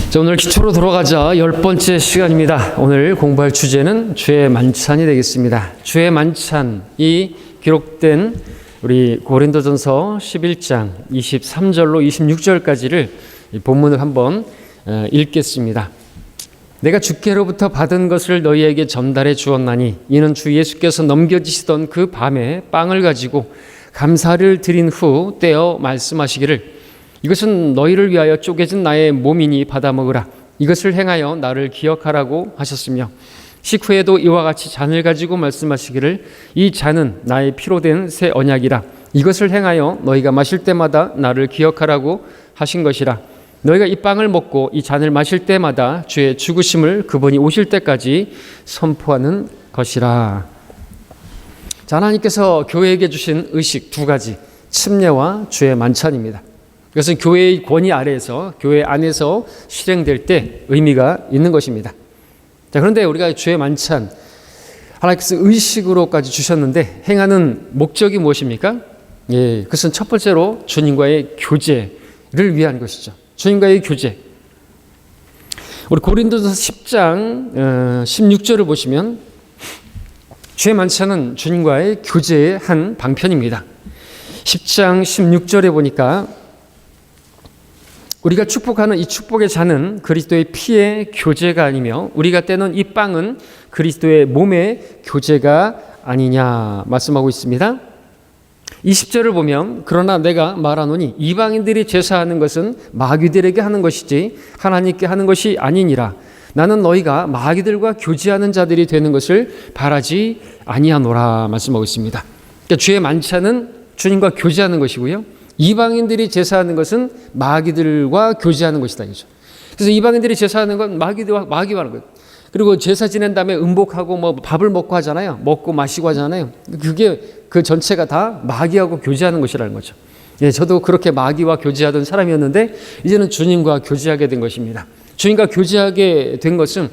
자, 오늘 기초로 돌아가자 10번째 시간입니다. 오늘 공부할 주제는 주의 만찬이 되겠습니다. 주의 만찬이 기록된 우리 고린도전서 11장 23절로 26절까지를 본문을 한번 읽겠습니다. 내가 주께로부터 받은 것을 너희에게 전달해 주었나니 이는 주 예수께서 넘겨지시던 그 밤에 빵을 가지고 감사를 드린 후 떼어 말씀하시기를 이것은 너희를 위하여 쪼개진 나의 몸이니 받아 먹으라. 이것을 행하여 나를 기억하라고 하셨으며 식후에도 이와 같이 잔을 가지고 말씀하시기를 이 잔은 나의 피로 된 새 언약이라. 이것을 행하여 너희가 마실 때마다 나를 기억하라고 하신 것이라. 너희가 이 빵을 먹고 이 잔을 마실 때마다 주의 죽으심을 그분이 오실 때까지 선포하는 것이라. 자, 하나님께서 교회에게 주신 의식 두 가지, 침례와 주의 만찬입니다. 이것은 교회의 권위 아래에서, 교회 안에서 실행될 때 의미가 있는 것입니다. 자, 그런데 우리가 주의 만찬, 하나님께서 의식으로까지 주셨는데 행하는 목적이 무엇입니까? 그것은 첫 번째로 주님과의 교제를 위한 것이죠. 주님과의 교제. 우리 고린도서 10장 16절을 보시면 주의 만찬은 주님과의 교제의 한 방편입니다. 10장 16절에 보니까 우리가 축복하는 이 축복의 잔은 그리스도의 피의 교제가 아니며 우리가 떼는 이 빵은 그리스도의 몸의 교제가 아니냐 말씀하고 있습니다. 20절을 보면 그러나 내가 말하노니 이방인들이 제사하는 것은 마귀들에게 하는 것이지 하나님께 하는 것이 아니니라. 나는 너희가 마귀들과 교제하는 자들이 되는 것을 바라지 아니하노라 말씀하고 있습니다. 그러니까 주의 만찬은 주님과 교제하는 것이고요. 이방인들이 제사하는 것은 마귀들과 교제하는 것이다. 그래서 이방인들이 제사하는 건 마귀와 하는 거예요. 그리고 제사 지낸 다음에 음복하고 밥을 먹고 하잖아요. 먹고 마시고 하잖아요. 그게 그 전체가 다 마귀하고 교제하는 것이라는 거죠. 저도 그렇게 마귀와 교제하던 사람이었는데 이제는 주님과 교제하게 된 것입니다. 주님과 교제하게 된 것은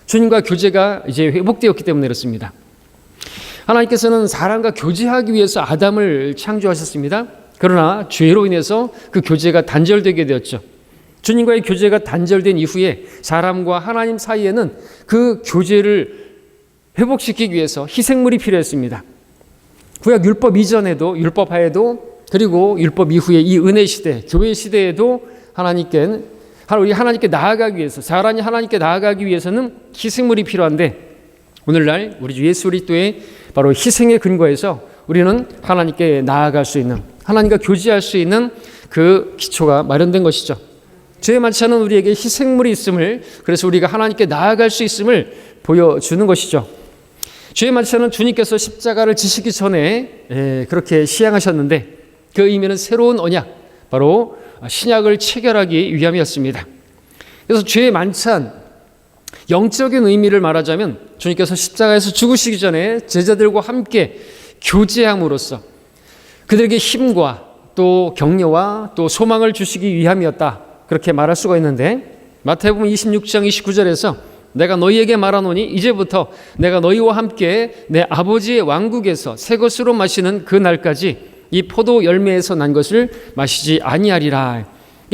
주님과 교제가 이제 회복되었기 때문에 그렇습니다. 하나님께서는 사람과 교제하기 위해서 아담을 창조하셨습니다. 그러나 죄로 인해서 그 교제가 단절되게 되었죠. 주님과의 교제가 단절된 이후에 사람과 하나님 사이에는 그 교제를 회복시키기 위해서 희생물이 필요했습니다. 구약 율법 이전에도, 율법 하에도, 그리고 율법 이후에 이 은혜 시대, 교회 시대에도 우리 하나님께 나아가기 위해서, 사람이 하나님께 나아가기 위해서는 희생물이 필요한데 오늘날 우리 주 예수 그리스도의 바로 희생의 근거에서 우리는 하나님께 나아갈 수 있는, 하나님과 교제할 수 있는 그 기초가 마련된 것이죠. 주의 만찬은 우리에게 희생물이 있음을, 그래서 우리가 하나님께 나아갈 수 있음을 보여주는 것이죠. 주의 만찬은 주님께서 십자가를 지시기 전에 그렇게 시행하셨는데 그 의미는 새로운 언약, 바로 신약을 체결하기 위함이었습니다. 그래서 주의 만찬, 영적인 의미를 말하자면 주님께서 십자가에서 죽으시기 전에 제자들과 함께 교제함으로써 그들에게 힘과 또 격려와 또 소망을 주시기 위함이었다. 그렇게 말할 수가 있는데 마태복음 26장 29절에서 내가 너희에게 말하노니 이제부터 내가 너희와 함께 내 아버지의 왕국에서 새 것으로 마시는 그 날까지 이 포도 열매에서 난 것을 마시지 아니하리라.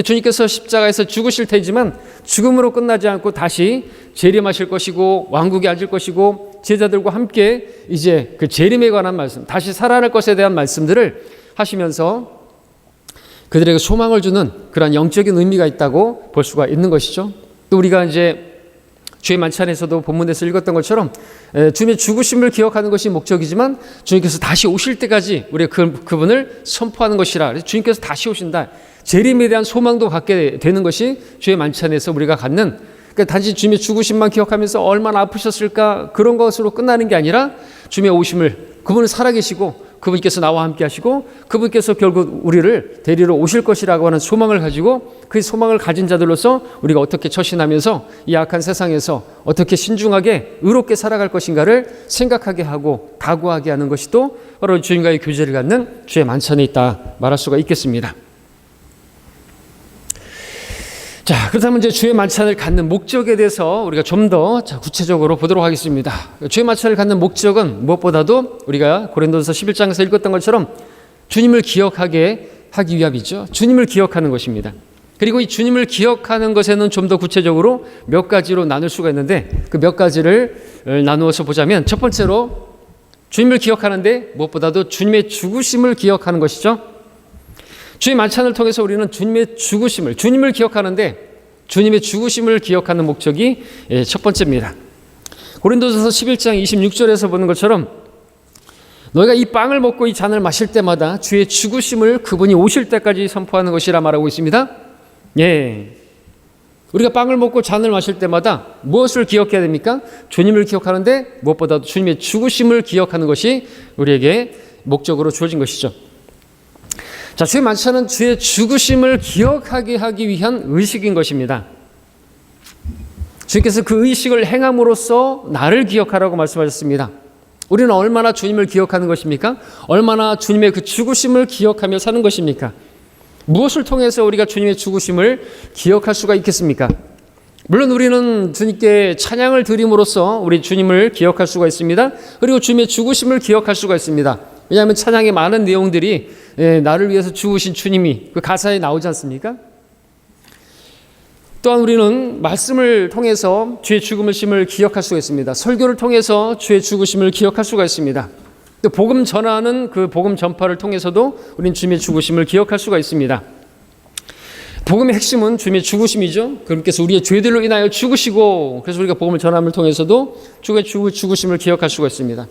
주님께서 십자가에서 죽으실 테지만 죽음으로 끝나지 않고 다시 재림하실 것이고 왕국에 앉을 것이고 제자들과 함께 이제 그 재림에 관한 말씀, 다시 살아날 것에 대한 말씀들을 하시면서 그들에게 소망을 주는 그러한 영적인 의미가 있다고 볼 수가 있는 것이죠. 또 우리가 이제 주의 만찬에서도 본문에서 읽었던 것처럼 주님의 죽으심을 기억하는 것이 목적이지만 주님께서 다시 오실 때까지 우리가 그분을 선포하는 것이라. 그래서 주님께서 다시 오신다. 재림에 대한 소망도 갖게 되는 것이 주의 만찬에서 우리가 갖는, 그러니까 단지 주님의 죽으심만 기억하면서 얼마나 아프셨을까 그런 것으로 끝나는 게 아니라 주님의 오심을, 그분은 살아계시고 그분께서 나와 함께 하시고 그분께서 결국 우리를 데리러 오실 것이라고 하는 소망을 가지고 그 소망을 가진 자들로서 우리가 어떻게 처신하면서 이 악한 세상에서 어떻게 신중하게 의롭게 살아갈 것인가를 생각하게 하고 각오하게 하는 것이 또 바로 주님과의 교제를 갖는 주의 만찬에 있다 말할 수가 있겠습니다. 자, 그렇다면 이제 주의 만찬을 갖는 목적에 대해서 우리가 좀 더 구체적으로 보도록 하겠습니다. 주의 만찬을 갖는 목적은 무엇보다도 우리가 고린도전서 11장에서 읽었던 것처럼 주님을 기억하게 하기 위함이죠. 주님을 기억하는 것입니다. 그리고 이 주님을 기억하는 것에는 좀 더 구체적으로 몇 가지로 나눌 수가 있는데 그 몇 가지를 나누어서 보자면 첫 번째로 주님을 기억하는데 무엇보다도 주님의 죽으심을 기억하는 것이죠. 주의 만찬을 통해서 우리는 주님의 죽으심을, 주님을 기억하는데 주님의 죽으심을 기억하는 목적이 첫 번째입니다. 고린도전서 11장 26절에서 보는 것처럼 너희가 이 빵을 먹고 이 잔을 마실 때마다 주의 죽으심을 그분이 오실 때까지 선포하는 것이라 말하고 있습니다. 예, 우리가 빵을 먹고 잔을 마실 때마다 무엇을 기억해야 됩니까? 주님을 기억하는데 무엇보다도 주님의 죽으심을 기억하는 것이 우리에게 목적으로 주어진 것이죠. 자, 주의 만찬은 주의 죽으심을 기억하게 하기 위한 의식인 것입니다. 주님께서 그 의식을 행함으로써 나를 기억하라고 말씀하셨습니다. 우리는 얼마나 주님을 기억하는 것입니까? 얼마나 주님의 그 죽으심을 기억하며 사는 것입니까? 무엇을 통해서 우리가 주님의 죽으심을 기억할 수가 있겠습니까? 물론 우리는 주님께 찬양을 드림으로써 우리 주님을 기억할 수가 있습니다. 그리고 주님의 죽으심을 기억할 수가 있습니다. 왜냐하면 찬양의 많은 내용들이 나를 위해서 죽으신 주님이 그 가사에 나오지 않습니까? 또한 우리는 말씀을 통해서 주의 죽으심을 기억할 수가 있습니다. 설교를 통해서 주의 죽으심을 기억할 수가 있습니다. 또 복음 전하는 그 복음 전파를 통해서도 우리는 주님의 죽으심을 기억할 수가 있습니다. 복음의 핵심은 주님의 죽으심이죠. 그분께서 우리의 죄들로 인하여 죽으시고 그래서 우리가 복음을 전함을 통해서도 주의 죽으심을 기억할 수가 있습니다.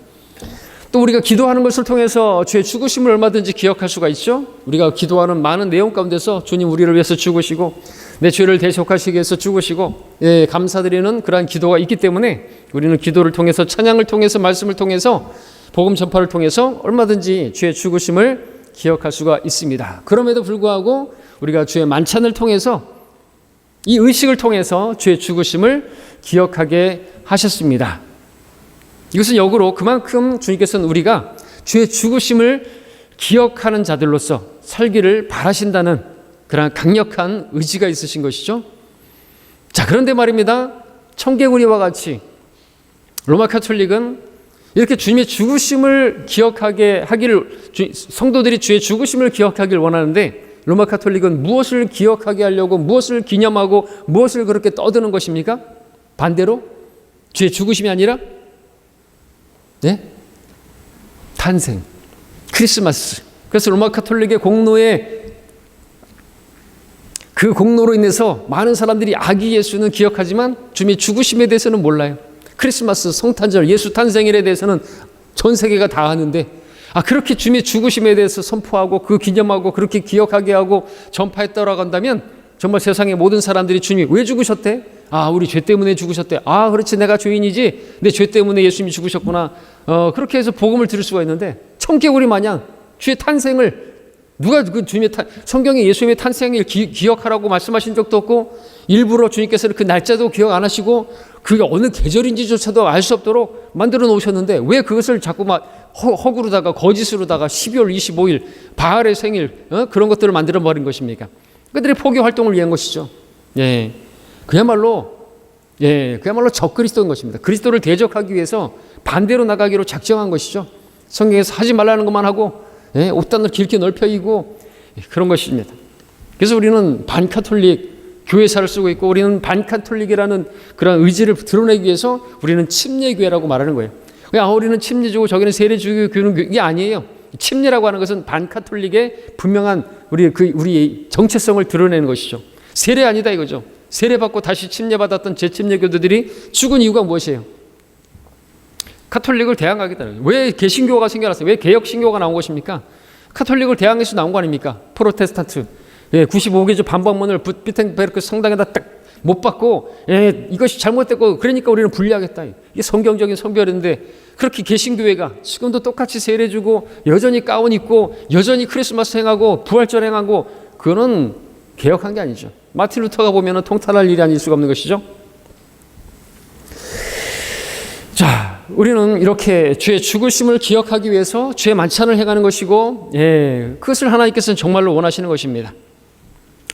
또 우리가 기도하는 것을 통해서 주의 죽으심을 얼마든지 기억할 수가 있죠. 우리가 기도하는 많은 내용 가운데서 주님 우리를 위해서 죽으시고 내 죄를 대속하시기 위해서 죽으시고 감사드리는 그러한 기도가 있기 때문에 우리는 기도를 통해서 찬양을 통해서 말씀을 통해서 복음 전파를 통해서 얼마든지 주의 죽으심을 기억할 수가 있습니다. 그럼에도 불구하고 우리가 주의 만찬을 통해서 이 의식을 통해서 주의 죽으심을 기억하게 하셨습니다. 이것은 역으로 그만큼 주님께서는 우리가 주의 죽으심을 기억하는 자들로서 살기를 바라신다는 그런 강력한 의지가 있으신 것이죠. 자, 그런데 말입니다. 청개구리와 같이 로마 가톨릭은 이렇게 주님의 죽으심을 기억하게 하기를, 성도들이 주의 죽으심을 기억하기를 원하는데 로마 가톨릭은 무엇을 기억하게 하려고 무엇을 기념하고 무엇을 그렇게 떠드는 것입니까? 반대로 주의 죽으심이 아니라 탄생, 크리스마스. 그래서 로마 가톨릭의 공로에 그 공로로 인해서 많은 사람들이 아기 예수는 기억하지만 주님의 죽으심에 대해서는 몰라요. 크리스마스, 성탄절, 예수 탄생일에 대해서는 전 세계가 다 아는데 그렇게 주님의 죽으심에 대해서 선포하고 그 기념하고 그렇게 기억하게 하고 전파했다라고 한다면 정말 세상의 모든 사람들이 주님이 왜 죽으셨대? 우리 죄 때문에 죽으셨대. 그렇지, 내가 죄인이지. 내 죄 때문에 예수님이 죽으셨구나. 그렇게 해서 복음을 들을 수가 있는데 청개구리 마냥 주의 탄생을 누가 그 주님의 성경에 예수님의 탄생을 기억하라고 말씀하신 적도 없고 일부러 주님께서는 그 날짜도 기억 안 하시고 그게 어느 계절인지조차도 알 수 없도록 만들어 놓으셨는데 왜 그것을 자꾸 막 허구로다가 거짓으로다가 12월 25일 바알의 생일 그런 것들을 만들어 버린 것입니까? 그들의 포교 활동을 위한 것이죠. 그야말로 적그리스도인 것입니다. 그리스도를 대적하기 위해서 반대로 나가기로 작정한 것이죠. 성경에서 하지 말라는 것만 하고 옷단을 길게 넓혀 입고 그런 것입니다. 그래서 우리는 반카톨릭 교회사를 쓰고 있고 우리는 반카톨릭이라는 그런 의지를 드러내기 위해서 우리는 침례교회라고 말하는 거예요. 우리는 침례주고 저기는 세례주교 교회는 이게 아니에요. 침례라고 하는 것은 반카톨릭의 분명한 우리의 정체성을 드러내는 것이죠. 세례 아니다 이거죠. 세례받고 다시 침례받았던 재침례교도들이 죽은 이유가 무엇이에요? 카톨릭을 대항하겠다는 거예요. 왜 개신교가 생겨났어요? 왜 개혁신교가 나온 것입니까? 카톨릭을 대항해서 나온 거 아닙니까? 프로테스탄트 95개조 반박문을 비텐베르크 성당에다 딱 못 받고 이것이 잘못됐고 그러니까 우리는 분리하겠다. 이게 성경적인 성별인데 그렇게 개신교회가 지금도 똑같이 세례 주고 여전히 가운 입고 여전히 크리스마스 행하고 부활절 행하고 그거는 개혁한 게 아니죠. 마틴 루터가 보면 통탄할 일이 아닐 수가 없는 것이죠. 자, 우리는 이렇게 주의 죽으심을 기억하기 위해서 주의 만찬을 행하는 것이고 그것을 하나님께서는 정말로 원하시는 것입니다.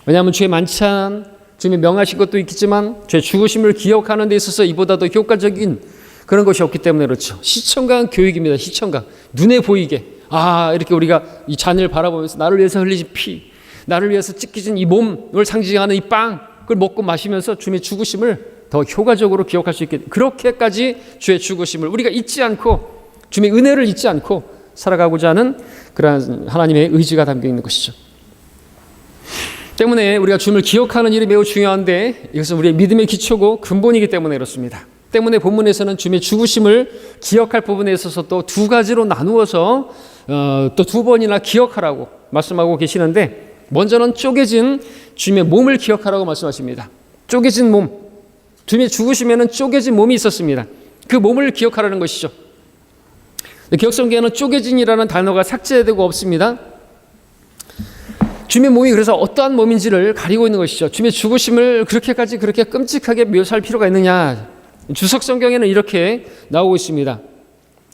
왜냐하면 주의 만찬 주님이 명하신 것도 있겠지만 주의 죽으심을 기억하는 데 있어서 이보다 더 효과적인 그런 것이 없기 때문에 그렇죠. 시청각 교육입니다. 시청각. 눈에 보이게 이렇게 우리가 이 잔을 바라보면서 나를 위해서 흘리신 피 나를 위해서 찢겨진 이 몸을 상징하는 이 빵, 그걸 먹고 마시면서 주님의 죽으심을 더 효과적으로 기억할 수 있게, 그렇게까지 주의 죽으심을 우리가 잊지 않고 주님의 은혜를 잊지 않고 살아가고자 하는 그러한 하나님의 의지가 담겨 있는 것이죠. 때문에 우리가 주님을 기억하는 일이 매우 중요한데 이것은 우리의 믿음의 기초고 근본이기 때문에 그렇습니다. 때문에 본문에서는 주님의 죽으심을 기억할 부분에 있어서 또 두 가지로 나누어서 또 두 번이나 기억하라고 말씀하고 계시는데, 먼저는 쪼개진 주님의 몸을 기억하라고 말씀하십니다. 쪼개진 몸, 주님의 죽으심에는 쪼개진 몸이 있었습니다. 그 몸을 기억하라는 것이죠. 기억성경에는 쪼개진이라는 단어가 삭제되고 없습니다. 주님의 몸이 그래서 어떠한 몸인지를 가리고 있는 것이죠. 주님의 죽으심을 그렇게까지 그렇게 끔찍하게 묘사할 필요가 있느냐. 주석성경에는 이렇게 나오고 있습니다.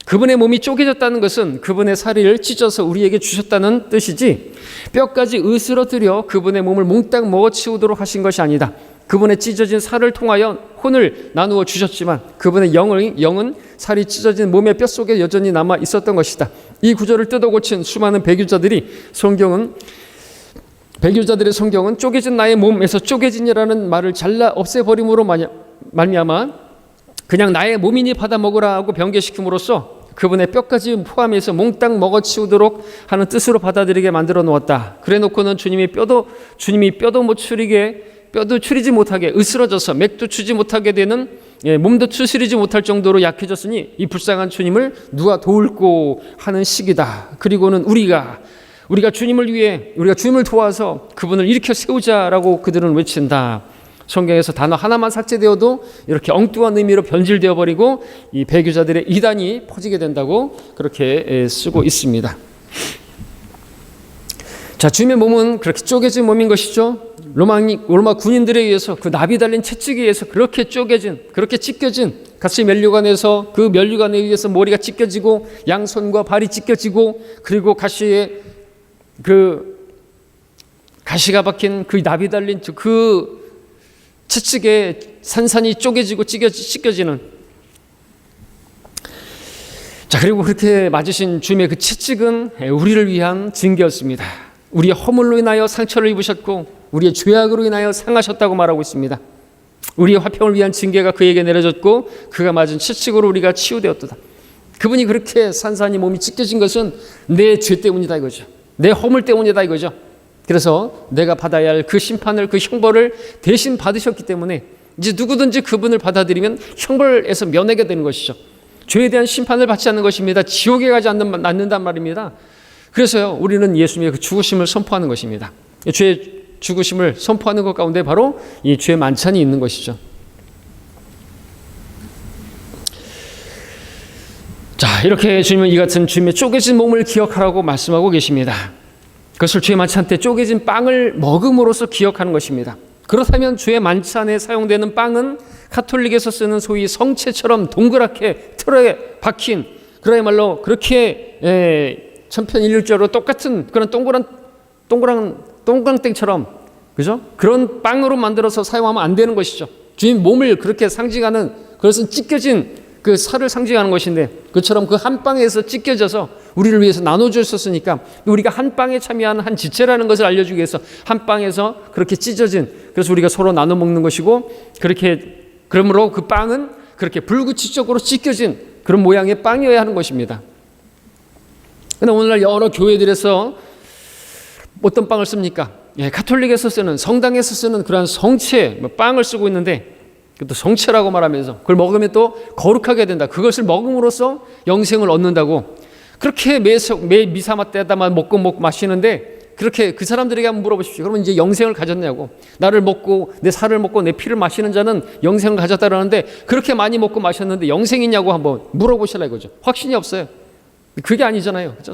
그분의 몸이 쪼개졌다는 것은 그분의 살을 찢어서 우리에게 주셨다는 뜻이지, 뼈까지 으스러뜨려 그분의 몸을 몽땅 먹어치우도록 하신 것이 아니다. 그분의 찢어진 살을 통하여 혼을 나누어 주셨지만 그분의 영은 살이 찢어진 몸의 뼛속에 여전히 남아 있었던 것이다. 이 구절을 뜯어고친 수많은 배교자들의 성경은 쪼개진 나의 몸에서 쪼개진이라는 말을 잘라 없애버림으로 말미암아 그냥 나의 몸이니 받아 먹으라 하고 변개시킴으로써 그분의 뼈까지 포함해서 몽땅 먹어치우도록 하는 뜻으로 받아들이게 만들어 놓았다. 그래 놓고는 주님이 뼈도 추리지 못하게 으스러져서 맥도 추지 못하게 되는, 몸도 추스리지 못할 정도로 약해졌으니 이 불쌍한 주님을 누가 도울꼬 하는 시기다. 그리고는 우리가 주님을 위해, 우리가 주님을 도와서 그분을 일으켜 세우자라고 그들은 외친다. 성경에서 단어 하나만 삭제되어도 이렇게 엉뚱한 의미로 변질되어 버리고 이 배교자들의 이단이 퍼지게 된다고 그렇게 쓰고 있습니다. 자, 주님의 몸은 그렇게 쪼개진 몸인 것이죠. 로마 군인들에 의해서 그 나비 달린 채찍에 의해서 그렇게 찢겨진, 가시 면류관에서 그 면류관에 의해서 머리가 찢겨지고 양손과 발이 찢겨지고, 그리고 가시에 가시가 박힌 그 나비 달린 그 채찍에 산산이 쪼개지고 찢겨지는. 자, 그리고 그렇게 맞으신 주님의 그 채찍은 우리를 위한 징계였습니다. 우리의 허물로 인하여 상처를 입으셨고 우리의 죄악으로 인하여 상하셨다고 말하고 있습니다. 우리의 화평을 위한 징계가 그에게 내려졌고 그가 맞은 채찍으로 우리가 치유되었도다. 그분이 그렇게 산산이 몸이 찢겨진 것은 내 죄 때문이다 이거죠. 내 허물 때문이다 이거죠. 그래서 내가 받아야 할 그 심판을, 그 형벌을 대신 받으셨기 때문에 이제 누구든지 그분을 받아들이면 형벌에서 면하게 되는 것이죠. 죄에 대한 심판을 받지 않는 것입니다. 지옥에 가지 않는단 말입니다. 그래서요, 우리는 예수님의 그 죽으심을 선포하는 것입니다. 죄의 죽으심을 선포하는 것 가운데 바로 이 죄의 만찬이 있는 것이죠. 자, 이렇게 주님은 이 같은 주님의 쪼개진 몸을 기억하라고 말씀하고 계십니다. 그것을 주의 만찬 때 쪼개진 빵을 먹음으로써 기억하는 것입니다. 그렇다면 주의 만찬에 사용되는 빵은 가톨릭에서 쓰는 소위 성체처럼 동그랗게 틀에 박힌, 그야말로 그렇게 천편일률적으로 똑같은 그런 동그랑땡처럼, 그죠? 그런 빵으로 만들어서 사용하면 안 되는 것이죠. 주님 몸을 그렇게 상징하는, 그것은 찢겨진 그 살을 상징하는 것인데, 그처럼 그 한 빵에서 찢겨져서 우리를 위해서 나눠주셨으니까 우리가 한 빵에 참여하는 한 지체라는 것을 알려주기 위해서 한 빵에서 그렇게 찢어진, 그래서 우리가 서로 나눠 먹는 것이고, 그러므로 그 빵은 그렇게 불구치적으로 찢겨진 그런 모양의 빵이어야 하는 것입니다. 그런데 오늘날 여러 교회들에서 어떤 빵을 씁니까? 가톨릭에서 쓰는, 성당에서 쓰는 그러한 성체 빵을 쓰고 있는데, 또 성체라고 말하면서 그걸 먹으면 또 거룩하게 된다. 그것을 먹음으로써 영생을 얻는다고 그렇게 매 미사마 때다만 먹고 마시는데, 그렇게 그 사람들에게 한번 물어보십시오. 그러면 이제 영생을 가졌냐고. 나를 먹고 내 살을 먹고 내 피를 마시는 자는 영생을 가졌다라는데, 그렇게 많이 먹고 마셨는데 영생이냐고 한번 물어보시라 이거죠. 확신이 없어요. 그게 아니잖아요. 그렇죠?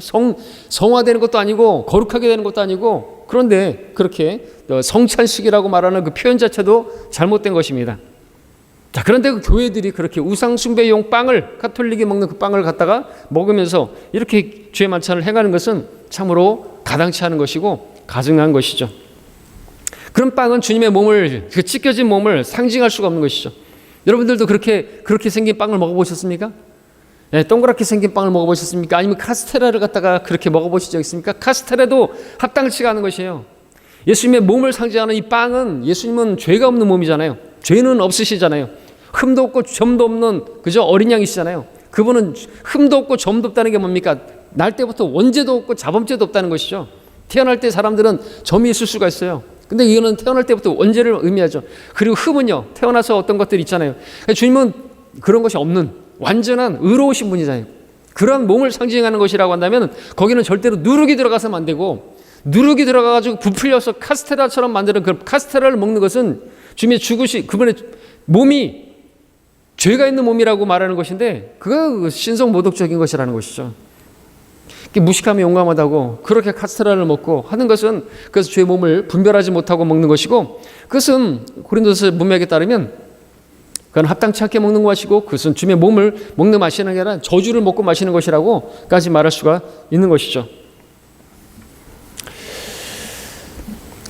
성화되는 것도 아니고 거룩하게 되는 것도 아니고, 그런데 그렇게 성찬식이라고 말하는 그 표현 자체도 잘못된 것입니다. 자, 그런데 그 교회들이 그렇게 우상숭배용 빵을, 가톨릭이 먹는 그 빵을 갖다가 먹으면서 이렇게 죄 만찬을 행하는 것은 참으로 가당치 않은 것이고 가증한 것이죠. 그런 빵은 주님의 몸을, 그 찢겨진 몸을 상징할 수가 없는 것이죠. 여러분들도 그렇게 생긴 빵을 먹어보셨습니까? 동그랗게 생긴 빵을 먹어보셨습니까? 아니면 카스테라를 갖다가 그렇게 먹어보신 적 있습니까? 카스테라도 합당치가 않은 것이에요. 예수님의 몸을 상징하는 이 빵은 예수님은 죄가 없는 몸이잖아요. 죄는 없으시잖아요. 흠도 없고 점도 없는 그저 어린 양이시잖아요. 그분은 흠도 없고 점도 없다는 게 뭡니까? 날 때부터 원죄도 없고 자범죄도 없다는 것이죠. 태어날 때 사람들은 점이 있을 수가 있어요. 근데 이거는 태어날 때부터 원죄를 의미하죠. 그리고 흠은요, 태어나서 어떤 것들이 있잖아요. 주님은 그런 것이 없는 완전한 의로우신 분이잖아요. 그런 몸을 상징하는 것이라고 한다면 거기는 절대로 누룩이 들어가서는 안 되고, 누룩이 들어가가지고 부풀려서 카스테라처럼 만드는 그 카스테라를 먹는 것은 주님의 죽으시, 그분의 몸이 죄가 있는 몸이라고 말하는 것인데, 그거 신성 모독적인 것이라는 것이죠. 무식하며 용감하다고 그렇게 카스테라를 먹고 하는 것은, 그래서 죄의 몸을 분별하지 못하고 먹는 것이고, 그것은 고린도서 문맥에 따르면 그건 합당치 않게 먹는 것이고, 그것은 주님의 몸을 먹는 마시는 게 아니라 저주를 먹고 마시는 것이라고까지 말할 수가 있는 것이죠.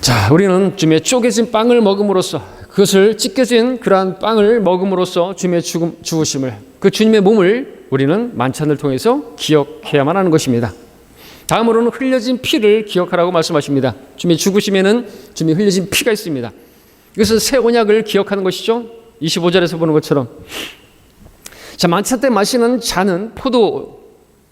자, 우리는 주님의 쪼개진 빵을 먹음으로써, 그것을 찢겨진 그러한 빵을 먹음으로써 주님의 죽으심을, 그 주님의 몸을 우리는 만찬을 통해서 기억해야만 하는 것입니다. 다음으로는 흘려진 피를 기억하라고 말씀하십니다. 주님의 죽으심에는 주님의 흘려진 피가 있습니다. 이것은 새 언약을 기억하는 것이죠. 25절에서 보는 것처럼. 자, 만찬 때 마시는 잔은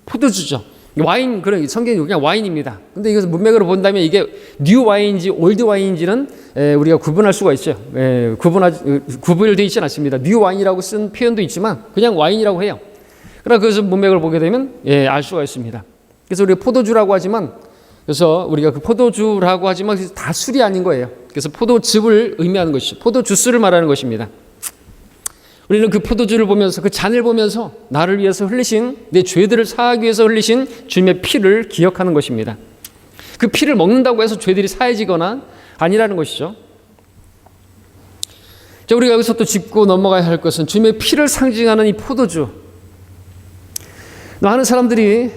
포도주죠. 와인, 그런 성경이 그냥 와인입니다. 근데 이것을 문맥으로 본다면 이게 뉴 와인인지 올드 와인인지는 우리가 구분할 수가 있어요. 구분되어 있지는 않습니다. 뉴 와인이라고 쓴 표현도 있지만 그냥 와인이라고 해요. 그러나 그것을 문맥을 보게 되면 알 수가 있습니다. 그래서 우리가 포도주라고 하지만, 그래서 우리가 그 포도주라고 하지만 다 술이 아닌 거예요. 그래서 포도즙을 의미하는 것이죠. 포도주스를 말하는 것입니다. 우리는 그 포도주를 보면서, 그 잔을 보면서 나를 위해서 흘리신, 내 죄들을 사하기 위해서 흘리신 주님의 피를 기억하는 것입니다. 그 피를 먹는다고 해서 죄들이 사해지거나 아니라는 것이죠. 자, 우리가 여기서 또 짚고 넘어가야 할 것은 주님의 피를 상징하는 이 포도주. 많은 사람들이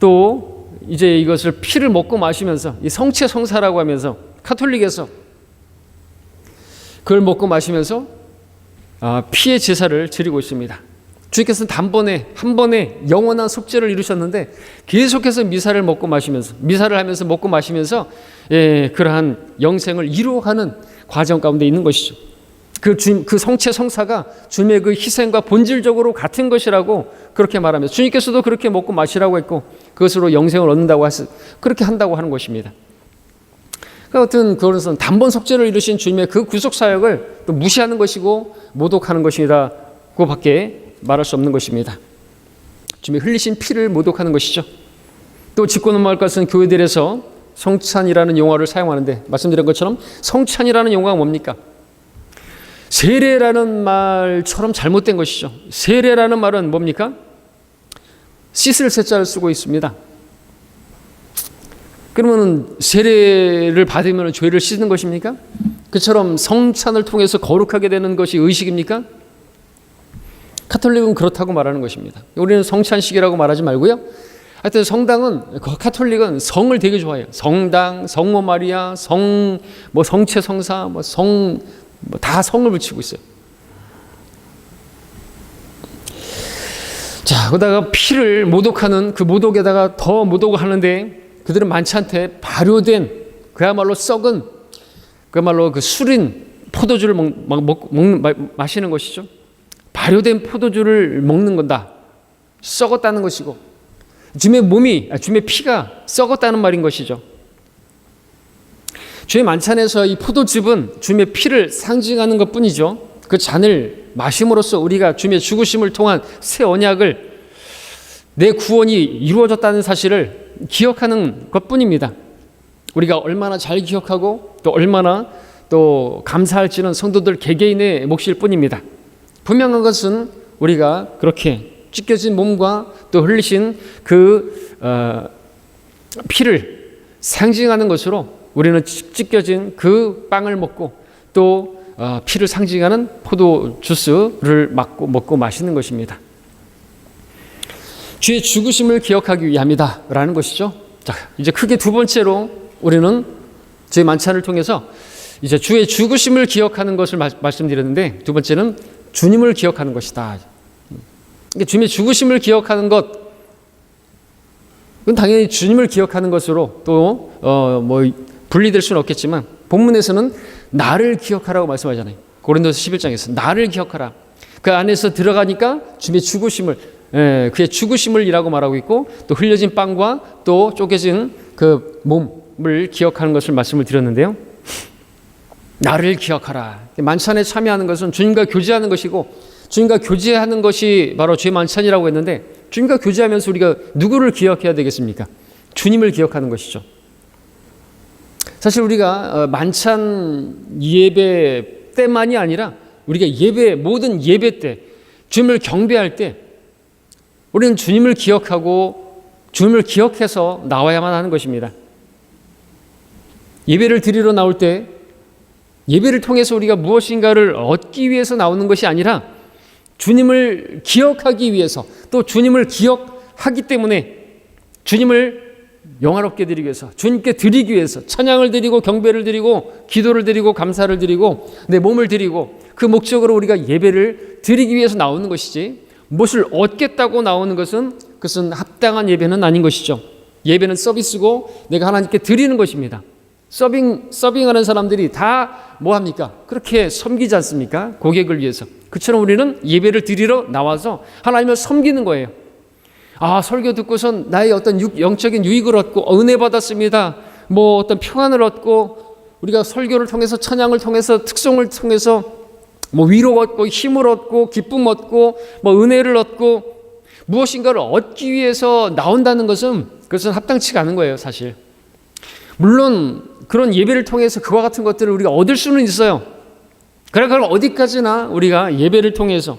또 이제 이것을 피를 먹고 마시면서, 이 성체성사라고 하면서 카톨릭에서 그걸 먹고 마시면서 피의 제사를 드리고 있습니다. 주님께서는 한 번에 영원한 속죄를 이루셨는데 계속해서 미사를 먹고 마시면서, 미사를 하면서 먹고 마시면서 그러한 영생을 이루어가는 과정 가운데 있는 것이죠. 그 성체 성사가 주님의 그 희생과 본질적으로 같은 것이라고 그렇게 말하면서, 주님께서도 그렇게 먹고 마시라고 했고 그것으로 영생을 얻는다고 그렇게 한다고 하는 것입니다. 어떤 그것은 단번 속죄를 이루신 주님의 그 구속 사역을 또 무시하는 것이고 모독하는 것이라고 밖에 말할 수 없는 것입니다. 주님의 흘리신 피를 모독하는 것이죠. 또 짚고 넘어갈 것은 교회들에서 성찬이라는 용어를 사용하는데, 말씀드린 것처럼 성찬이라는 용어가 뭡니까? 세례라는 말처럼 잘못된 것이죠. 세례라는 말은 뭡니까? 씻을 세자를 쓰고 있습니다. 그러면 세례를 받으면 죄를 씻는 것입니까? 그처럼 성찬을 통해서 거룩하게 되는 것이 의식입니까? 카톨릭은 그렇다고 말하는 것입니다. 우리는 성찬식이라고 말하지 말고요. 하여튼 성당은, 카톨릭은 성을 되게 좋아해요. 성당, 성모 마리아, 성체 성사, 다 성을 붙이고 있어요. 자, 거기다가 피를 모독하는, 그 모독에다가 더 모독을 하는데, 그들은 만찬때 발효된, 그야말로 썩은, 그야말로 그 술인 포도주를 마시는 것이죠. 발효된 포도주를 먹는 건다. 썩었다는 것이고, 주님의 피가 썩었다는 말인 것이죠. 주의 만찬에서 이 포도즙은 주님의 피를 상징하는 것 뿐이죠. 그 잔을 마심으로써 우리가 주님의 죽으심을 통한 새 언약을, 내 구원이 이루어졌다는 사실을 기억하는 것 뿐입니다. 우리가 얼마나 잘 기억하고 또 얼마나 또 감사할지는 성도들 개개인의 몫일 뿐입니다. 분명한 것은 우리가 그렇게 찢겨진 몸과 또 흘리신 그 피를 상징하는 것으로 우리는 찢겨진 그 빵을 먹고 또 피를 상징하는 포도 주스를 먹고 마시는 것입니다. 주의 죽으심을 기억하기 위함이다 라는 것이죠. 자, 이제 크게 두 번째로 우리는 주의 만찬을 통해서 이제 주의 죽으심을 기억하는 것을 말씀드렸는데, 두 번째는 주님을 기억하는 것이다. 주님의 죽으심을 기억하는 것, 그건 당연히 주님을 기억하는 것으로 또 분리될 수는 없겠지만 본문에서는 나를 기억하라고 말씀하잖아요. 고린도서 11장에서 나를 기억하라. 그 안에서 들어가니까 주님의 죽으심을, 그의 죽으심을이라고 말하고 있고, 또 흘려진 빵과 또 쪼개진 그 몸을 기억하는 것을 말씀을 드렸는데요. 나를 기억하라. 만찬에 참여하는 것은 주님과 교제하는 것이고, 주님과 교제하는 것이 바로 주의 만찬이라고 했는데, 주님과 교제하면서 우리가 누구를 기억해야 되겠습니까? 주님을 기억하는 것이죠. 사실 우리가 만찬 예배 때만이 아니라 우리가 모든 예배 때, 주님을 경배할 때 우리는 주님을 기억하고 주님을 기억해서 나와야만 하는 것입니다. 예배를 드리러 나올 때 예배를 통해서 우리가 무엇인가를 얻기 위해서 나오는 것이 아니라 주님을 기억하기 위해서, 또 주님을 기억하기 때문에 주님을 영화롭게 드리기 위해서, 주님께 드리기 위해서 찬양을 드리고 경배를 드리고 기도를 드리고 감사를 드리고 내 몸을 드리고, 그 목적으로 우리가 예배를 드리기 위해서 나오는 것이지, 무엇을 얻겠다고 나오는 그것은 합당한 예배는 아닌 것이죠. 예배는 서비스고 내가 하나님께 드리는 것입니다. 서빙하는 사람들이 다 뭐합니까? 그렇게 섬기지 않습니까? 고객을 위해서. 그처럼 우리는 예배를 드리러 나와서 하나님을 섬기는 거예요. 설교 듣고선 나의 어떤 영적인 유익을 얻고 은혜 받았습니다. 뭐 어떤 평안을 얻고, 우리가 설교를 통해서, 찬양을 통해서, 특송을 통해서 뭐 위로 얻고 힘을 얻고 기쁨 얻고 뭐 은혜를 얻고 무엇인가를 얻기 위해서 나온다는 그것은 합당치가 않은 거예요, 사실. 물론 그런 예배를 통해서 그와 같은 것들을 우리가 얻을 수는 있어요. 그러나 그걸 어디까지나 우리가 예배를 통해서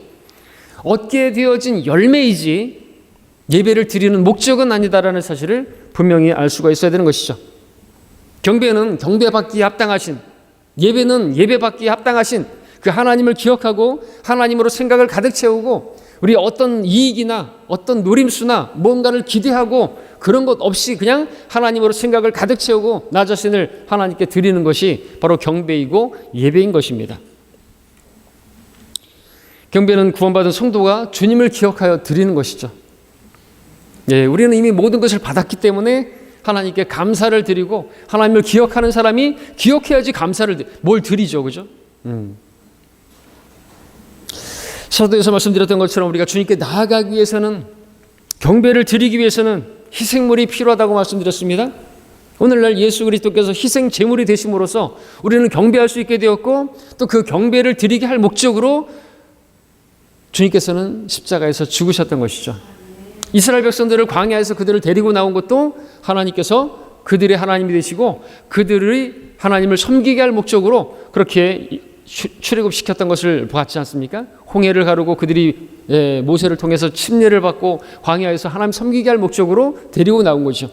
얻게 되어진 열매이지 예배를 드리는 목적은 아니다라는 사실을 분명히 알 수가 있어야 되는 것이죠. 경배는 경배받기에 합당하신, 예배는 예배받기에 합당하신 그 하나님을 기억하고 하나님으로 생각을 가득 채우고, 우리 어떤 이익이나 어떤 노림수나 뭔가를 기대하고 그런 것 없이 그냥 하나님으로 생각을 가득 채우고 나 자신을 하나님께 드리는 것이 바로 경배이고 예배인 것입니다. 경배는 구원받은 성도가 주님을 기억하여 드리는 것이죠. 우리는 이미 모든 것을 받았기 때문에 하나님께 감사를 드리고, 하나님을 기억하는 사람이 기억해야지 뭘 드리죠, 그죠? 사도에서 말씀드렸던 것처럼 우리가 주님께 나아가기 위해서는, 경배를 드리기 위해서는 희생물이 필요하다고 말씀드렸습니다. 오늘날 예수 그리스도께서 희생 제물이 되심으로써 우리는 경배할 수 있게 되었고, 또 그 경배를 드리게 할 목적으로 주님께서는 십자가에서 죽으셨던 것이죠. 이스라엘 백성들을 광야에서 그들을 데리고 나온 것도 하나님께서 그들의 하나님이 되시고 그들의 하나님을 섬기게 할 목적으로 그렇게 출애굽시켰던 것을 보았지 않습니까? 홍해를 가르고 그들이 모세를 통해서 침례를 받고 광야에서 하나님 섬기게 할 목적으로 데리고 나온 거죠.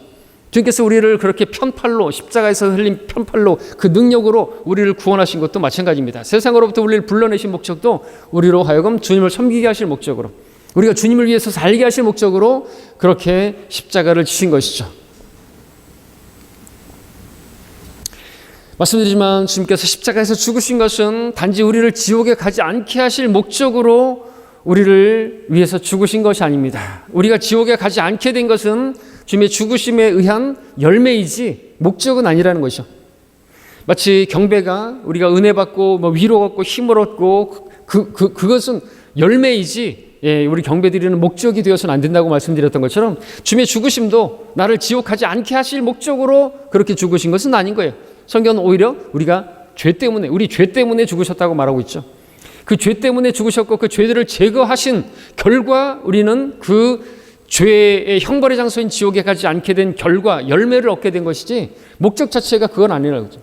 주님께서 우리를 그렇게 편팔로, 십자가에서 흘린 편팔로, 그 능력으로 우리를 구원하신 것도 마찬가지입니다. 세상으로부터 우리를 불러내신 목적도 우리로 하여금 주님을 섬기게 하실 목적으로, 우리가 주님을 위해서 살게 하실 목적으로 그렇게 십자가를 지신 것이죠. 말씀드리지만 주님께서 십자가에서 죽으신 것은 단지 우리를 지옥에 가지 않게 하실 목적으로 우리를 위해서 죽으신 것이 아닙니다. 우리가 지옥에 가지 않게 된 것은 주님의 죽으심에 의한 열매이지 목적은 아니라는 것이죠. 마치 경배가 우리가 은혜 받고 위로 얻고 힘을 얻고 그것은 열매이지 우리 경배 드리는 목적이 되어서는 안 된다고 말씀드렸던 것처럼 주님의 죽으심도 나를 지옥 가지 않게 하실 목적으로 그렇게 죽으신 것은 아닌 거예요. 성경은 오히려 우리가 우리 죄 때문에 죽으셨다고 말하고 있죠. 그 죄 때문에 죽으셨고 그 죄들을 제거하신 결과 우리는 그 죄의 형벌의 장소인 지옥에 가지 않게 된 결과, 열매를 얻게 된 것이지 목적 자체가 그건 아니라고 하죠.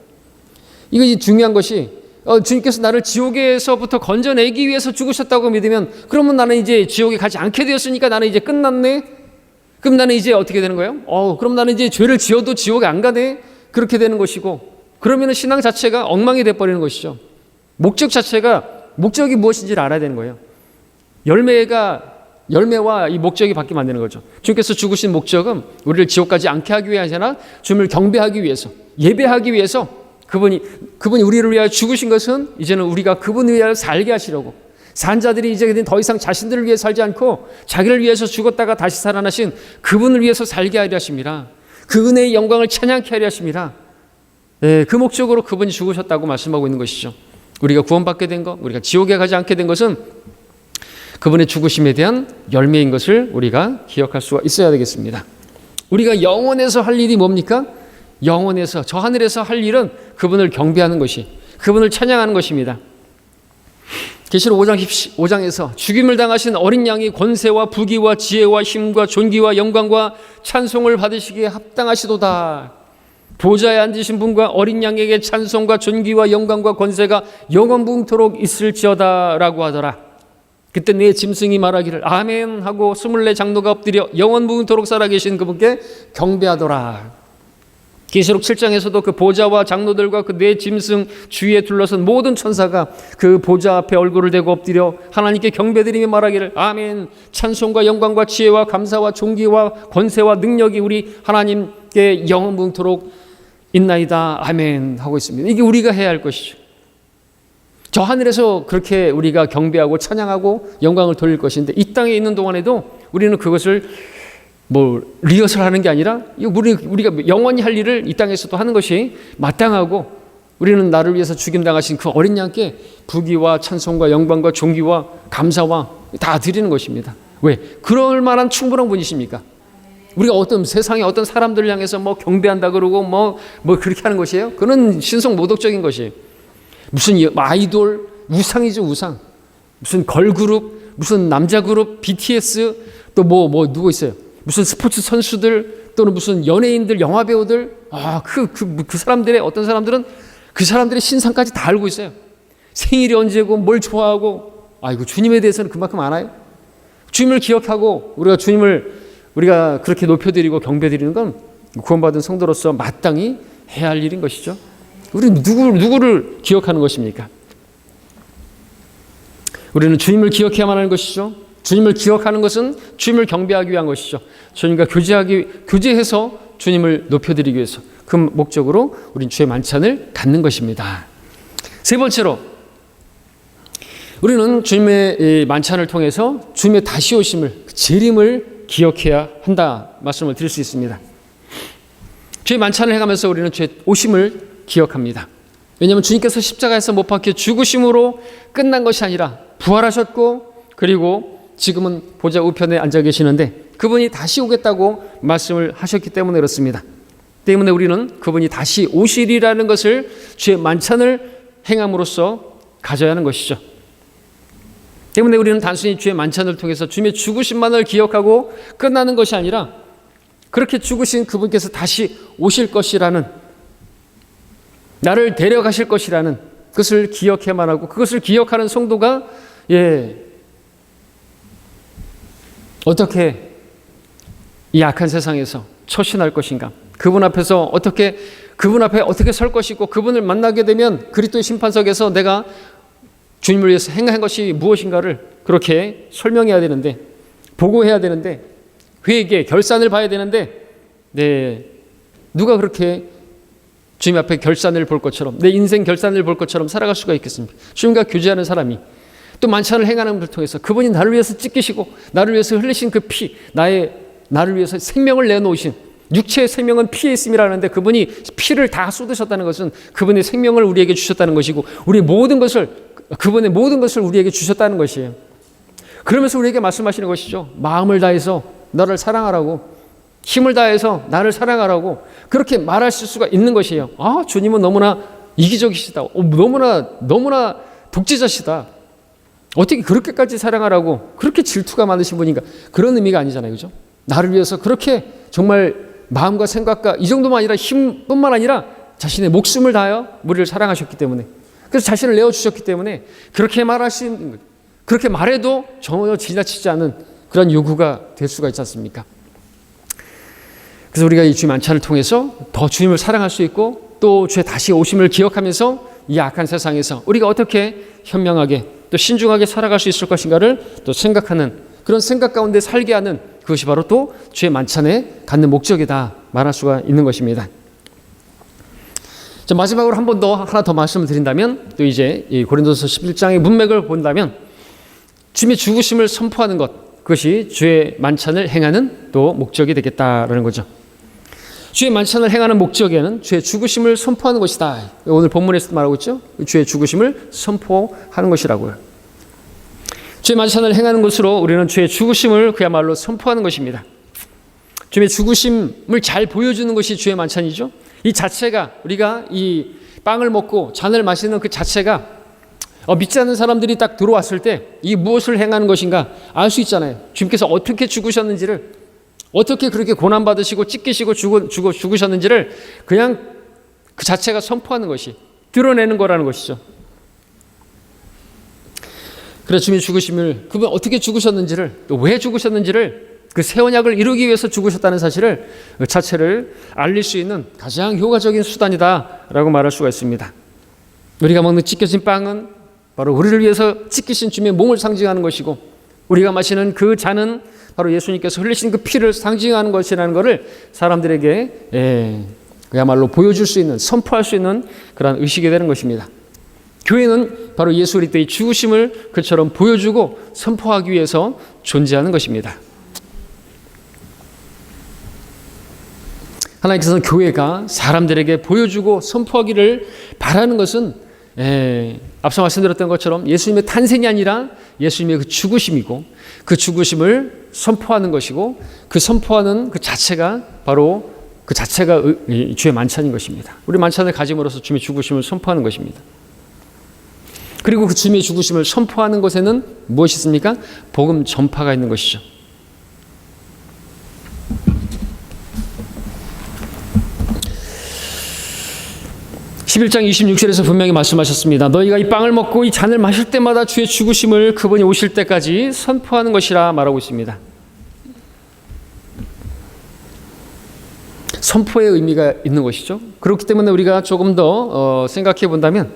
이것이 중요한 것이 주님께서 나를 지옥에서부터 건져내기 위해서 죽으셨다고 믿으면 그러면 나는 이제 지옥에 가지 않게 되었으니까 나는 이제 끝났네? 그럼 나는 이제 어떻게 되는 거예요? 그럼 나는 이제 죄를 지어도 지옥에 안 가네? 그렇게 되는 것이고, 그러면 신앙 자체가 엉망이 돼버리는 것이죠. 목적이 무엇인지를 알아야 되는 거예요. 열매와 이 목적이 바뀌면 안 되는 거죠. 주님께서 죽으신 목적은 우리를 지옥 가지 않게 하기 위해서 아니라 주님을 경배하기 위해서, 예배하기 위해서 그분이 우리를 위하여 죽으신 것은 이제는 우리가 그분을 위하여 살게 하시려고, 산자들이 이제 더 이상 자신들을 위해 살지 않고 자기를 위해서 죽었다가 다시 살아나신 그분을 위해서 살게 하려 하십니다. 그 은혜의 영광을 찬양케 하려 하십니다. 그 목적으로 그분이 죽으셨다고 말씀하고 있는 것이죠. 우리가 구원받게 된 것, 우리가 지옥에 가지 않게 된 것은 그분의 죽으심에 대한 열매인 것을 우리가 기억할 수가 있어야 되겠습니다. 우리가 영원에서 할 일이 뭡니까? 영원에서, 저 하늘에서 할 일은 그분을 경배하는 것이, 그분을 찬양하는 것입니다. 계시록 5장에서 죽임을 당하신 어린 양이 권세와 부귀와 지혜와 힘과 존귀와 영광과 찬송을 받으시기에 합당하시도다. 보좌에 앉으신 분과 어린 양에게 찬송과 존귀와 영광과 권세가 영원붕토록 있을지어다 라고 하더라. 그때 네 짐승이 말하기를 아멘 하고 24 장로가 엎드려 영원무궁토록 살아계신 그분께 경배하더라. 계시록 7장에서도 그 보좌와 장로들과 그 네 짐승 주위에 둘러선 모든 천사가 그 보좌 앞에 얼굴을 대고 엎드려 하나님께 경배드리며 말하기를 아멘, 찬송과 영광과 지혜와 감사와 존귀와 권세와 능력이 우리 하나님께 영원무궁토록 있나이다 아멘 하고 있습니다. 이게 우리가 해야 할 것이죠. 저 하늘에서 그렇게 우리가 경배하고 찬양하고 영광을 돌릴 것인데, 이 땅에 있는 동안에도 우리는 그것을 리허설하는 게 아니라 우리가 영원히 할 일을 이 땅에서도 하는 것이 마땅하고, 우리는 나를 위해서 죽임당하신 그 어린 양께 부귀와 찬송과 영광과 존귀와 감사와 다 드리는 것입니다. 왜? 그럴 만한 충분한 분이십니까? 우리가 어떤 세상의 어떤 사람들을 향해서 경배한다 그러고 그렇게 하는 것이에요? 그건 신성 모독적인 것이에요. 무슨 아이돌, 우상이죠, 우상. 무슨 걸그룹, 무슨 남자 그룹, BTS, 또 누구 있어요? 무슨 스포츠 선수들, 또는 무슨 연예인들, 영화 배우들, 그 사람들의 어떤 사람들은 그 사람들의 신상까지 다 알고 있어요. 생일이 언제고, 뭘 좋아하고, 주님에 대해서는 그만큼 알아요. 주님을 기억하고 우리가 그렇게 높여드리고 경배드리는 건 구원받은 성도로서 마땅히 해야 할 일인 것이죠. 우리는 누구를 기억하는 것입니까? 우리는 주님을 기억해야만 하는 것이죠. 주님을 기억하는 것은 주님을 경배하기 위한 것이죠. 주님과 교제해서 주님을 높여드리기 위해서, 그 목적으로 우리는 주의 만찬을 갖는 것입니다. 세 번째로, 우리는 주님의 만찬을 통해서 주님의 다시 오심을, 재림을 기억해야 한다 말씀을 드릴 수 있습니다. 주의 만찬을 해가면서 우리는 주의 오심을 기억합니다. 왜냐하면 주님께서 십자가에서 못 박혀 죽으심으로 끝난 것이 아니라 부활하셨고, 그리고 지금은 보좌 우편에 앉아 계시는데 그분이 다시 오겠다고 말씀을 하셨기 때문에 그렇습니다. 때문에 우리는 그분이 다시 오시리라는 것을 주의 만찬을 행함으로써 가져야 하는 것이죠. 때문에 우리는 단순히 주의 만찬을 통해서 주님의 죽으심만을 기억하고 끝나는 것이 아니라, 그렇게 죽으신 그분께서 다시 오실 것이라는, 나를 데려가실 것이라는 그것을 기억해야만 하고, 그것을 기억하는 성도가 어떻게 이 악한 세상에서 처신할 것인가, 그분 앞에 어떻게 설 것이고, 그분을 만나게 되면 그리스도의 심판석에서 내가 주님을 위해서 행한 것이 무엇인가를 그렇게 설명해야 되는데, 보고해야 되는데, 회개, 결산을 봐야 되는데, 누가 그렇게 주님 앞에 결산을 볼 것처럼, 내 인생 결산을 볼 것처럼 살아갈 수가 있겠습니까? 주님과 교제하는 사람이, 또 만찬을 행하는 것을 통해서 그분이 나를 위해서 찢기시고 나를 위해서 흘리신 그 피, 나를 위해서 생명을 내놓으신, 육체의 생명은 피에 있음이라는데 그분이 피를 다 쏟으셨다는 것은 그분의 생명을 우리에게 주셨다는 것이고, 그분의 모든 것을 우리에게 주셨다는 것이에요. 그러면서 우리에게 말씀하시는 것이죠. 마음을 다해서 너를 사랑하라고, 힘을 다해서 나를 사랑하라고 그렇게 말하실 수가 있는 것이에요. 주님은 너무나 이기적이시다. 너무나 독재자시다. 어떻게 그렇게까지 사랑하라고, 그렇게 질투가 많으신 분인가? 그런 의미가 아니잖아요. 그죠? 나를 위해서 그렇게 정말 마음과 생각과 이 정도만 아니라 힘뿐만 아니라 자신의 목숨을 다하여 우리를 사랑하셨기 때문에, 그래서 자신을 내어주셨기 때문에 그렇게 그렇게 말해도 전혀 지나치지 않은 그런 요구가 될 수가 있지 않습니까? 그래서 우리가 이 주의 만찬을 통해서 더 주님을 사랑할 수 있고, 또 주의 다시 오심을 기억하면서 이 악한 세상에서 우리가 어떻게 현명하게 또 신중하게 살아갈 수 있을 것인가를 또 생각하는, 그런 생각 가운데 살게 하는, 그것이 바로 또 주의 만찬에 갖는 목적이다 말할 수가 있는 것입니다. 자, 마지막으로 하나 더 말씀을 드린다면, 또 이제 이 고린도서 11장의 문맥을 본다면, 주님의 죽으심을 선포하는 것, 그것이 주의 만찬을 행하는 또 목적이 되겠다라는 거죠. 주의 만찬을 행하는 목적에는 주의 죽으심을 선포하는 것이다. 오늘 본문에서 말하고 있죠. 주의 죽으심을 선포하는 것이라고요. 주의 만찬을 행하는 것으로 우리는 주의 죽으심을 그야말로 선포하는 것입니다. 주의 죽으심을 잘 보여주는 것이 주의 만찬이죠. 이 자체가, 우리가 이 빵을 먹고 잔을 마시는 그 자체가 믿지 않는 사람들이 딱 들어왔을 때 이 무엇을 행하는 것인가 알 수 있잖아요. 주님께서 어떻게 죽으셨는지를, 어떻게 그렇게 고난받으시고 찢기시고 죽으셨는지를 그냥 그 자체가 선포하는 것이, 드러내는 거라는 것이죠. 그래서 주님의 죽으심을, 그분 어떻게 죽으셨는지를, 또 왜 죽으셨는지를, 그 새 언약을 이루기 위해서 죽으셨다는 사실을, 그 자체를 알릴 수 있는 가장 효과적인 수단이다라고 말할 수가 있습니다. 우리가 먹는 찢겨진 빵은 바로 우리를 위해서 찢기신 주님의 몸을 상징하는 것이고, 우리가 마시는 그 잔은 바로 예수님께서 흘리신 그 피를 상징하는 것이라는 것을 사람들에게 그야말로 보여줄 수 있는, 선포할 수 있는 그런 의식이 되는 것입니다. 교회는 바로 예수 그리스도의 죽으심을 그처럼 보여주고 선포하기 위해서 존재하는 것입니다. 하나님께서는 교회가 사람들에게 보여주고 선포하기를 바라는 것은 앞서 말씀드렸던 것처럼 예수님의 탄생이 아니라 예수님의 그 죽으심이고, 그 죽으심을 선포하는 것이고, 그 선포하는 그 자체가 바로 그 자체가 주의 만찬인 것입니다. 우리 만찬을 가짐으로써 주님의 죽으심을 선포하는 것입니다. 그리고 그 주님의 죽으심을 선포하는 것에는 무엇이 있습니까? 복음 전파가 있는 것이죠. (11장 26절에서) 분명히 말씀하셨습니다. 너희가 이 빵을 먹고 이 잔을 마실 때마다 주의 죽으심을 그분이 오실 때까지 선포하는 것이라 말하고 있습니다. 선포의 의미가 있는 것이죠. 그렇기 때문에 우리가 조금 더 생각해 본다면,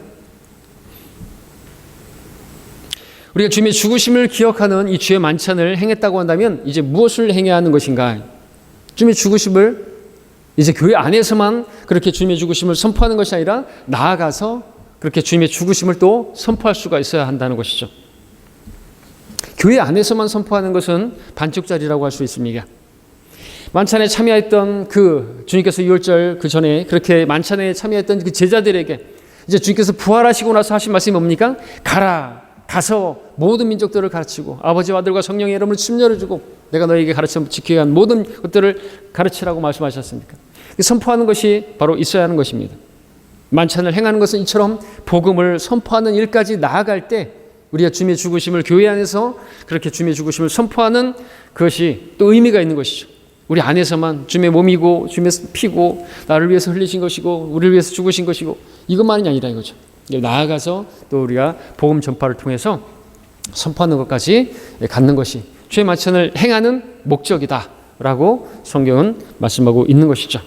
우리가 주님의 죽으심을 기억하는 이 주의 만찬을 행했다고 한다면 이제 무엇을 행해야 하는 것인가? 주님의 죽으심을 이제 교회 안에서만 그렇게 주님의 죽으심을 선포하는 것이 아니라 나아가서 그렇게 주님의 죽으심을 또 선포할 수가 있어야 한다는 것이죠. 교회 안에서만 선포하는 것은 반쪽짜리라고 할 수 있습니다. 만찬에 참여했던 그 주님께서 유월절 그 전에 그렇게 만찬에 참여했던 그 제자들에게 이제 주님께서 부활하시고 나서 하신 말씀이 뭡니까? 가서 모든 민족들을 가르치고 아버지와 아들과 성령의 이름을 침례를 주고 내가 너에게 가르쳐 지키게 한 모든 것들을 가르치라고 말씀하셨습니까? 선포하는 것이 바로 있어야 하는 것입니다. 만찬을 행하는 것은 이처럼 복음을 선포하는 일까지 나아갈 때 우리가 주님의 죽으심을 교회 안에서 그렇게 주님의 죽으심을 선포하는 그것이 또 의미가 있는 것이죠. 우리 안에서만 주님의 몸이고 주님의 피고 나를 위해서 흘리신 것이고 우리를 위해서 죽으신 것이고 이것만이 아니라 이거죠. 나아가서 또 우리가 복음 전파를 통해서 선포하는 것까지 갖는 것이 주의 만찬을 행하는 목적이다라고 성경은 말씀하고 있는 것이죠.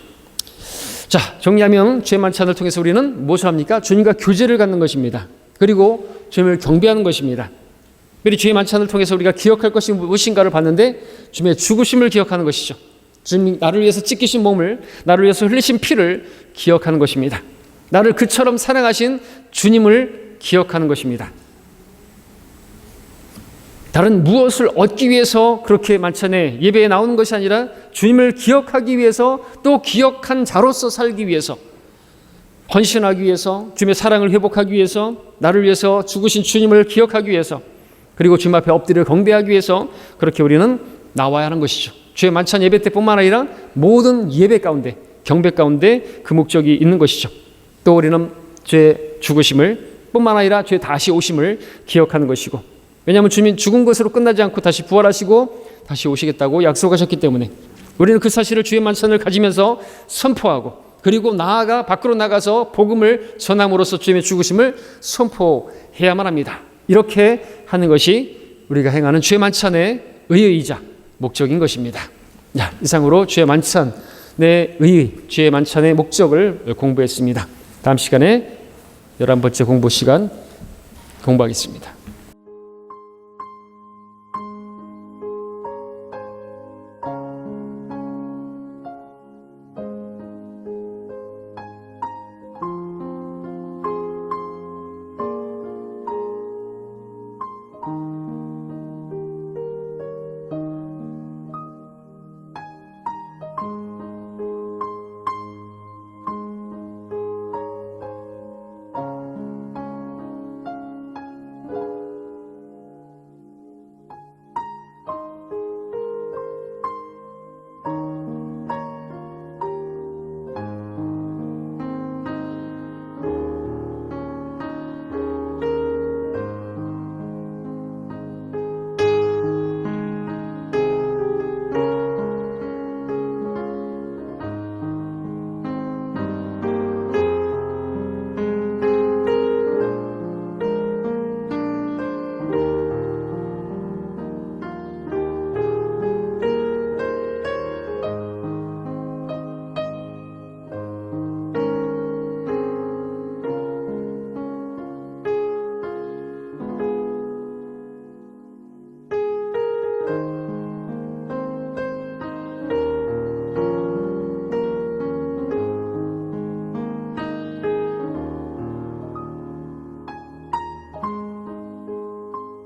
자, 정리하면 주의 만찬을 통해서 우리는 무엇을 합니까? 주님과 교제를 갖는 것입니다. 그리고 주님을 경배하는 것입니다. 그리고 주의 만찬을 통해서 우리가 기억할 것이 무엇인가를 봤는데 주님의 죽으심을 기억하는 것이죠. 주님이 나를 위해서 찢기신 몸을, 나를 위해서 흘리신 피를 기억하는 것입니다. 나를 그처럼 사랑하신 주님을 기억하는 것입니다. 다른 무엇을 얻기 위해서 그렇게 만찬에 예배에 나오는 것이 아니라 주님을 기억하기 위해서 또 기억한 자로서 살기 위해서 헌신하기 위해서 주님의 사랑을 회복하기 위해서 나를 위해서 죽으신 주님을 기억하기 위해서 그리고 주님 앞에 엎드려 경배하기 위해서 그렇게 우리는 나와야 하는 것이죠. 주의 만찬 예배 때뿐만 아니라 모든 예배 가운데 경배 가운데 그 목적이 있는 것이죠. 또 우리는 주의 죽으심을 뿐만 아니라 주의 다시 오심을 기억하는 것이고, 왜냐하면 주님이 죽은 것으로 끝나지 않고 다시 부활하시고 다시 오시겠다고 약속하셨기 때문에 우리는 그 사실을 주의 만찬을 가지면서 선포하고 그리고 나아가 밖으로 나가서 복음을 전함으로써 주님의 죽으심을 선포해야만 합니다. 이렇게 하는 것이 우리가 행하는 주의 만찬의 의의이자 목적인 것입니다. 자, 이상으로 주의 만찬의 의의, 주의 만찬의 목적을 공부했습니다. 다음 시간에 11번째 공부 시간 공부하겠습니다.